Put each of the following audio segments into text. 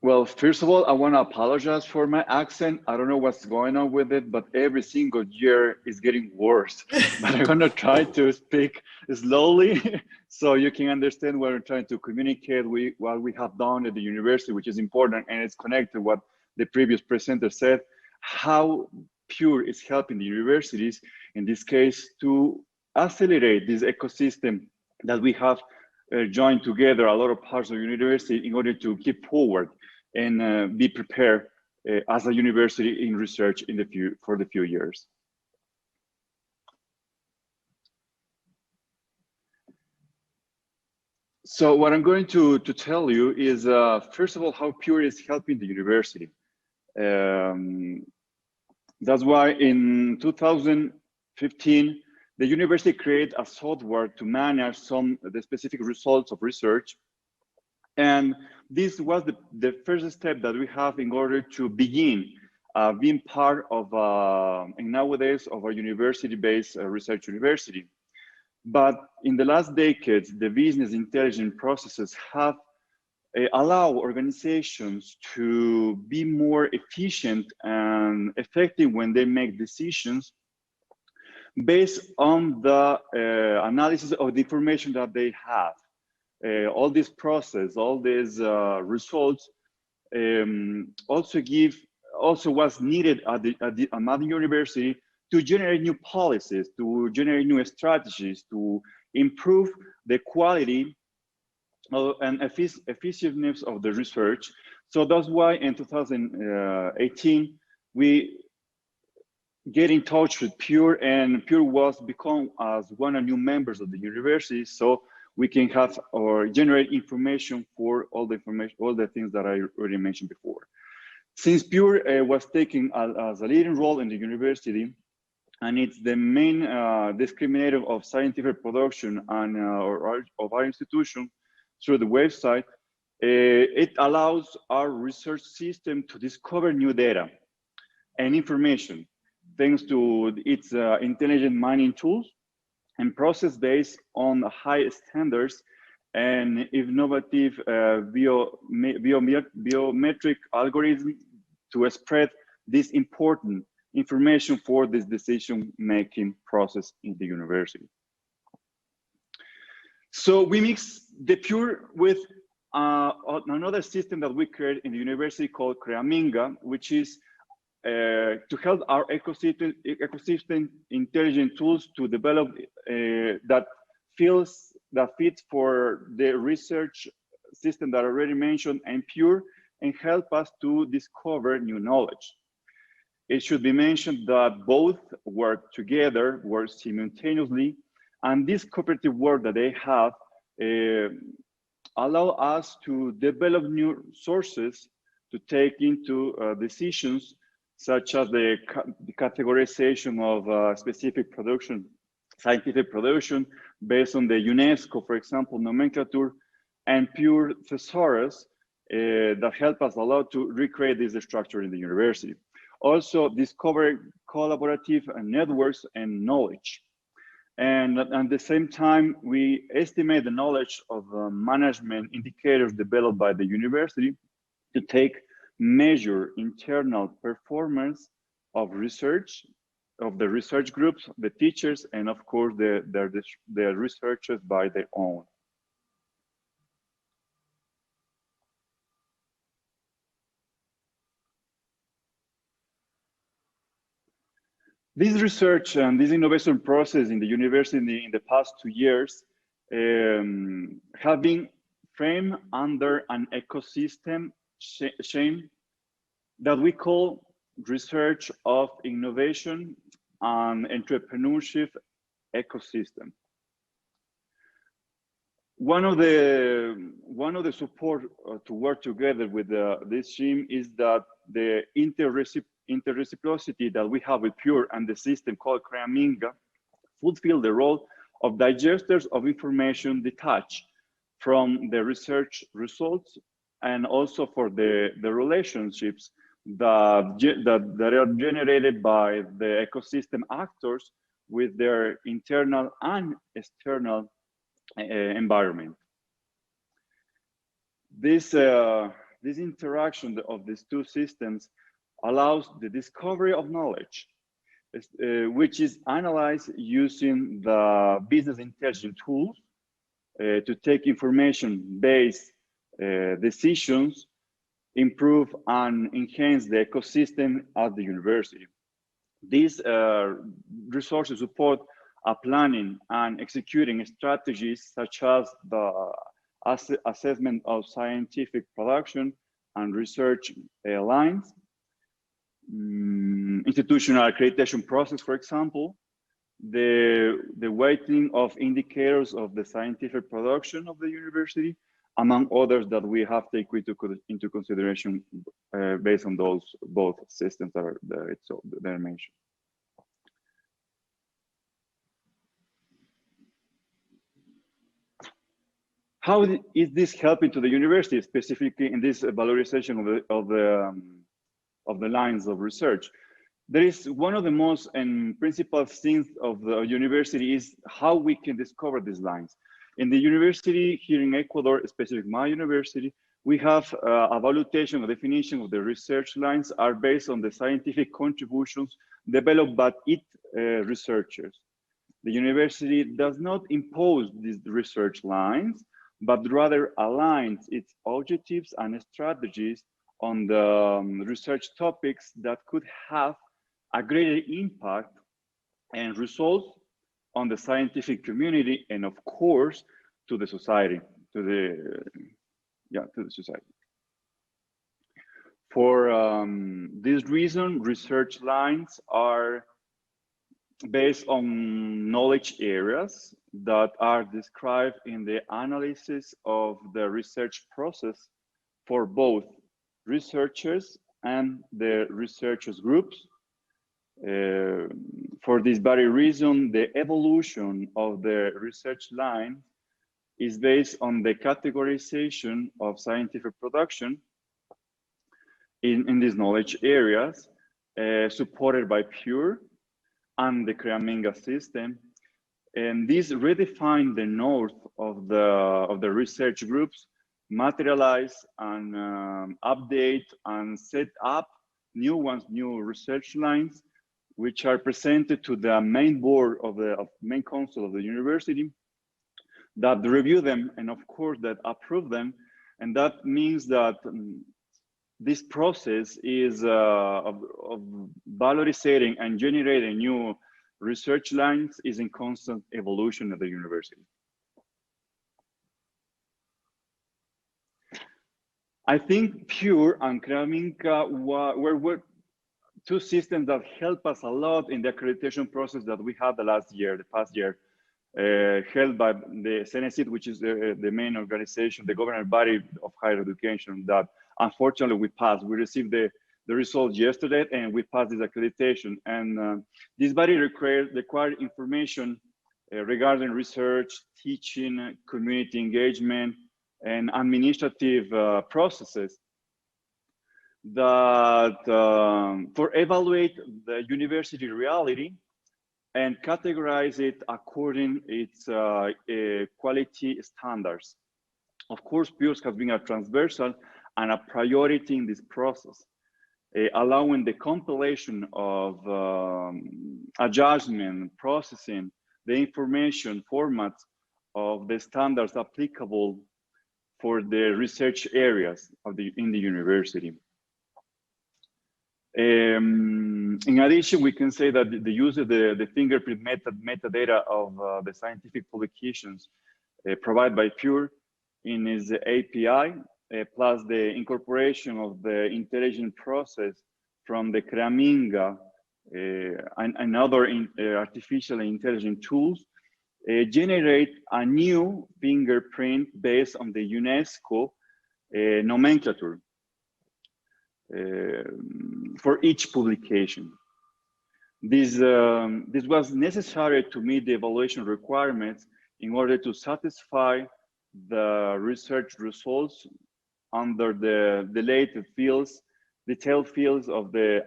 Well, first of all, I want to apologize for my accent. I don't know what's going on with it, but every single year is getting worse. But I'm going to try to speak slowly so you can understand what we're trying to communicate, what we have done at the university, which is important, and it's connected to what the previous presenter said, how Pure is helping the universities, in this case, to accelerate this ecosystem that we have joined together a lot of parts of the university in order to keep forward and be prepared as a university in research in for the few years. So what I'm going to tell you is, first of all, how Pure is helping the university. That's why in 2015, the university created a software to manage the specific results of research. And this was the first step that we have in order to begin being part of, and nowadays, of a university-based research university. But in the last decades, the business intelligence processes have allowed organizations to be more efficient and effective when they make decisions based on the analysis of the information that they have. All this process, all these results also was needed at another university to generate new policies, to generate new strategies, to improve the quality and effectiveness of the research. So that's why in 2018, we get in touch with Pure, and Pure was become as one of the new members of the university. So we can have or generate information for all the things that I already mentioned before. Since Pure was taking as a leading role in the university, and it's the main discriminator of scientific production and of our institution through the website, it allows our research system to discover new data and information thanks to its intelligent mining tools and process based on high standards and innovative biometric algorithm to spread this important information for this decision-making process in the university. So we mix the Pure with another system that we created in the university called CREAMINKA, which is to help our ecosystem intelligent tools to develop that fits for the research system that I already mentioned and Pure, and help us to discover new knowledge. It should be mentioned that both work together, work simultaneously, and this cooperative work that they have allow us to develop new sources to take into decisions, such as the categorization of specific scientific production based on the UNESCO, for example, nomenclature, and Pure thesaurus that help us a lot to recreate this structure in the university. Also discover collaborative networks and knowledge. And at the same time, we estimate the knowledge of management indicators developed by the university to measure internal performance of research, of the research groups, the teachers, and of course, the researchers by their own. This research and this innovation process in the university in the past 2 years have been framed under an ecosystem chain that we call research of innovation and entrepreneurship ecosystem. One of the support to work together with this team is that the interreciprocity that we have with Pure and the system called CREAMINKA fulfill the role of digesters of information detached from the research results, and also for the relationships that are generated by the ecosystem actors with their internal and external environment. This this interaction of these two systems allows the discovery of knowledge, which is analyzed using the business intelligence tools to take information-based decisions, improve and enhance the ecosystem at the university. These resources support planning and executing strategies such as the assessment of scientific production and research lines, institutional accreditation process, for example, the weighting of indicators of the scientific production of the university, among others that we have to take into consideration based on those both systems that are mentioned. How is this helping to the university, specifically in this valorization of the lines of research? There is one of the most and principal things of the university is how we can discover these lines. In the university here in Ecuador, especially my university, we have a valuation, a definition of the research lines are based on the scientific contributions developed by its researchers. The university does not impose these research lines, but rather aligns its objectives and strategies on the research topics that could have a greater impact and results on the scientific community and of course to the society, to the society. For this reason, research lines are based on knowledge areas that are described in the analysis of the research process for both researchers and the researchers groups. For this very reason, the evolution of the research line is based on the categorization of scientific production in these knowledge areas, supported by PURE and the CREAMINKA system. And this redefine the north of the research groups, materialize and update and set up new research lines, which are presented to the main board of the main council of the university, that review them and of course that approve them. And that means that this process is of valorizing and generating new research lines is in constant evolution at the university. I think PURE and CREAMINKA were two systems that help us a lot in the accreditation process that we had the past year, held by the CENESID, which is the main organization, the governing body of higher education that unfortunately we passed. We received the results yesterday and we passed this accreditation. And this body required information regarding research, teaching, community engagement, and administrative processes that for evaluate the university reality and categorize it according its quality standards. Of course, PURE has been a transversal and a priority in this process, allowing the compilation of adjustment, processing, the information formats of the standards applicable for the research areas in the university. In addition, we can say that the use of the fingerprint metadata of the scientific publications provided by PURE in its API, plus the incorporation of the intelligent process from the CREAMINKA and other artificial intelligence tools, generate a new fingerprint based on the UNESCO nomenclature for each publication. This was necessary to meet the evaluation requirements in order to satisfy the research results under the detailed fields of the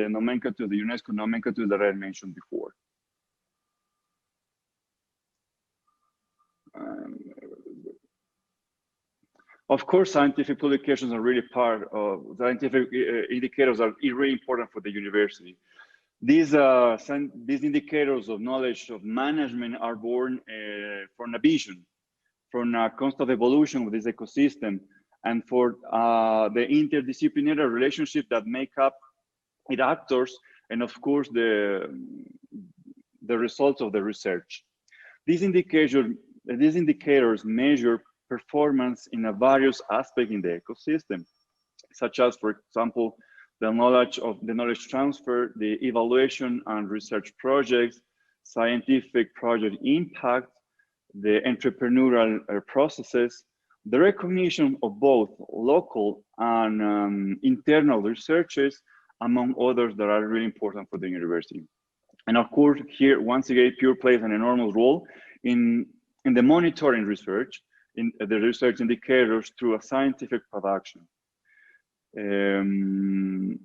nomenclature, the UNESCO nomenclature that I mentioned before. Of course, scientific publications are really part of scientific indicators are really important for the university. These indicators of knowledge of management are born from a vision, from a constant evolution of this ecosystem, and for the interdisciplinary relationship that make up its actors, and of course the results of the research. These indicators measure performance in a various aspects in the ecosystem, such as, for example, the knowledge transfer, the evaluation and research projects, scientific project impact, the entrepreneurial processes, the recognition of both local and internal researches, among others that are really important for the university. And of course, here, once again, Pure plays an enormous role in the monitoring research, in the research indicators through a scientific production. And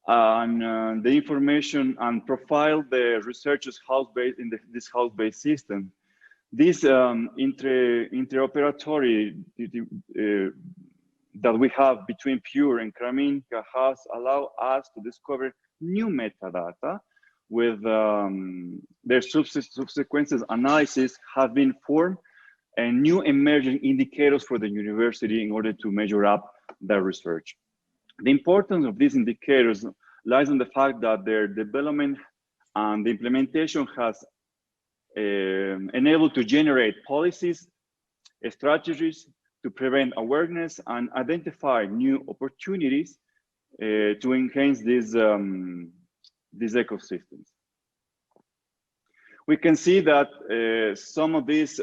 the information and profile the researchers house-based in this house-based system. This interoperatory that we have between Pure and CREAMINKA has allowed us to discover new metadata with their subsequent analysis have been formed and new emerging indicators for the university in order to measure up their research. The importance of these indicators lies in the fact that their development and the implementation has enabled to generate policies, strategies to prevent awareness and identify new opportunities to enhance these ecosystems. We can see that some of these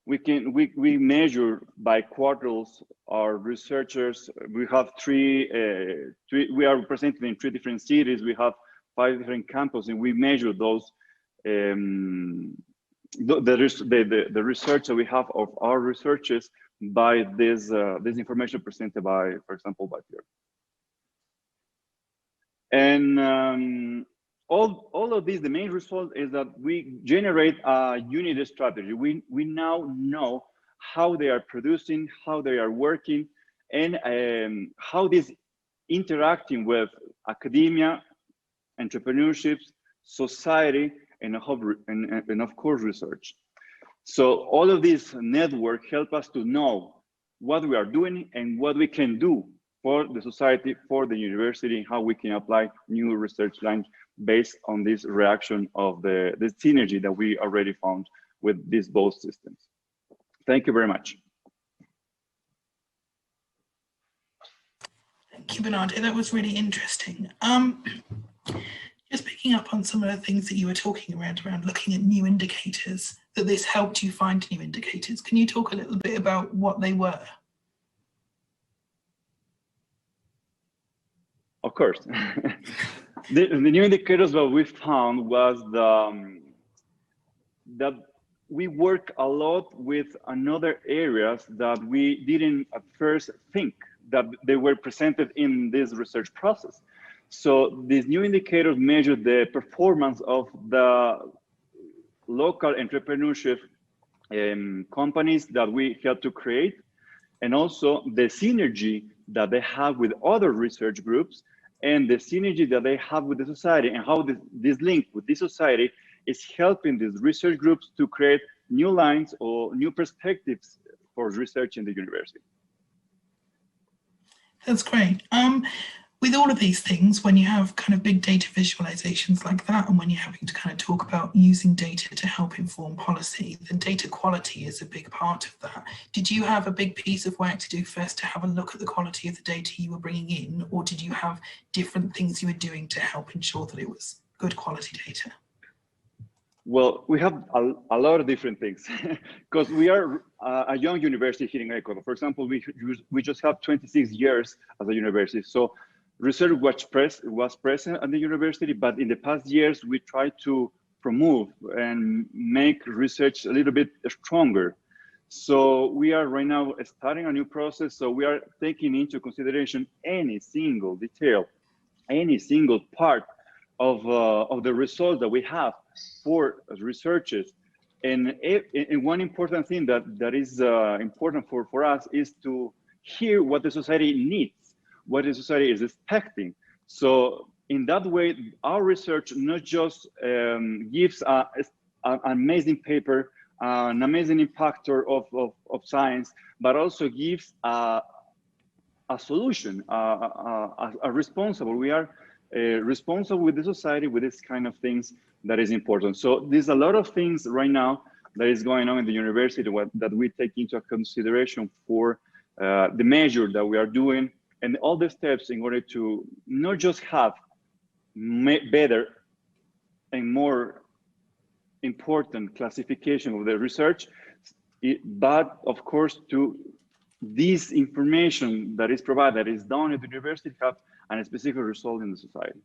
we measure by quarters our researchers. We have we are represented in 3 different cities. We have 5 different campuses, and we measure those the research that we have of our researchers by this information presented by, for example, by Pierre. And all of these, the main result is that we generate a unit strategy. We now know how they are producing, how they are working, and how this interacting with academia, entrepreneurship, society, and of course research. So all of this network help us to know what we are doing and what we can do for the society, for the university, and how we can apply new research lines based on this reaction of the synergy that we already found with these both systems. Thank you very much. Thank you, Bernardo. That was really interesting. Just picking up on some of the things that you were talking around looking at new indicators, that this helped you find new indicators. Can you talk a little bit about what they were? Of course. The new indicators that we found was that we work a lot with another areas that we didn't at first think that they were presented in this research process. So these new indicators measure the performance of the local entrepreneurship companies that we help to create, and also the synergy that they have with other research groups, and the synergy that they have with the society, and how this link with this society is helping these research groups to create new lines or new perspectives for research in the university. That's great. With all of these things, when you have kind of big data visualizations like that, and when you're having to kind of talk about using data to help inform policy, then data quality is a big part of that. Did you have a big piece of work to do first to have a look at the quality of the data you were bringing in, or did you have different things you were doing to help ensure that it was good quality data? Well, we have a lot of different things because we are a young university here in Ecuador. For example, we just have 26 years as a university. So research was present at the university, but in the past years, we tried to promote and make research a little bit stronger. So we are right now starting a new process. So we are taking into consideration any single detail, any single part of the results that we have for researchers And one important thing that is important for us is to hear what the society needs, what the society is expecting. So in that way, our research not just gives an amazing paper, an amazing impactor of science, but also gives a solution, a responsible. We are responsible with the society, with this kind of things that is important. So there's a lot of things right now that is going on in the university that we take into consideration for the measure that we are doing and all the steps in order to not just have better and more important classification of the research, but of course to this information that is provided, that is done at the university, have a specific result in the society.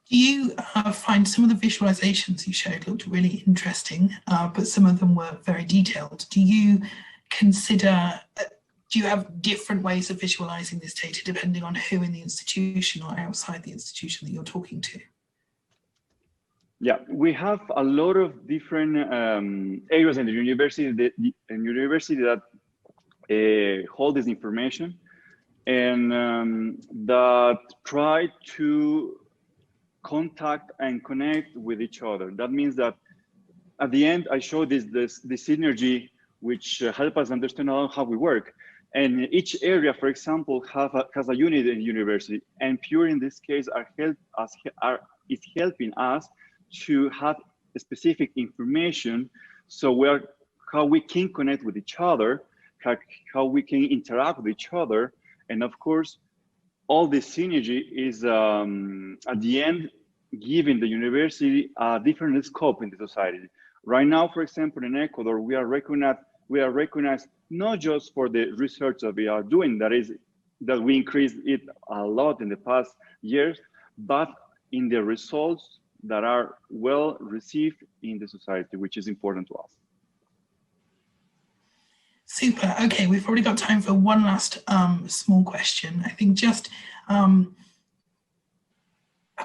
Do you find some of the visualizations you showed looked really interesting, but some of them were very detailed? Do you consider, do you have different ways of visualizing this data depending on who in the institution or outside the institution that you're talking to? Yeah, we have a lot of different areas in the university that hold this information and that try to contact and connect with each other. That means that at the end, I show this synergy, which help us understand how we work. And each area, for example, has a unit in the university, and Pure in this case is helping us to have specific information, so how we can connect with each other, how we can interact with each other, and of course, all this synergy is at the end giving the university a different scope in the society. Right now, for example, in Ecuador, we are recognized not just for the research that we are doing, that we increased it a lot in the past years, but in the results that are well received in the society, which is important to us. Super. Okay, we've already got time for one last small question. I think just a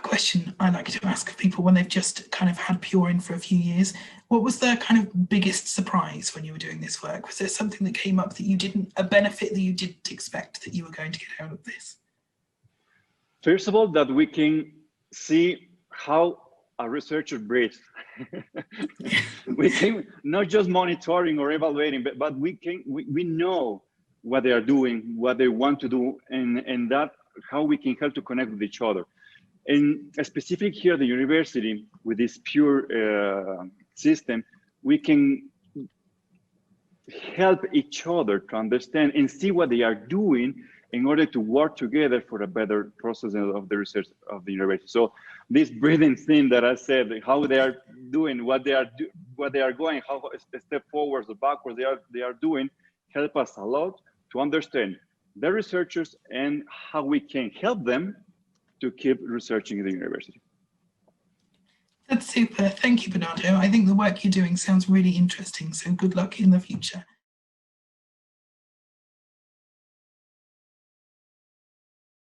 question I like to ask people when they've just kind of had Pure in for a few years. What was the kind of biggest surprise when you were doing this work? Was there something that came up that you didn't, a benefit that you didn't expect that you were going to get out of this? First of all, that we can see how a researcher breathes. We can not just monitoring or evaluating, but we know what they are doing, what they want to do, and that how we can help to connect with each other. And specific here at the university, with this Pure system, we can help each other to understand and see what they are doing in order to work together for a better process of the research of the university. So this breathing thing that I said, how they are doing, what they are going, how step forwards or backwards they are doing, help us a lot to understand the researchers and how we can help them to keep researching in the university. That's super. Thank you, Bernardo. I think the work you're doing sounds really interesting. So good luck in the future.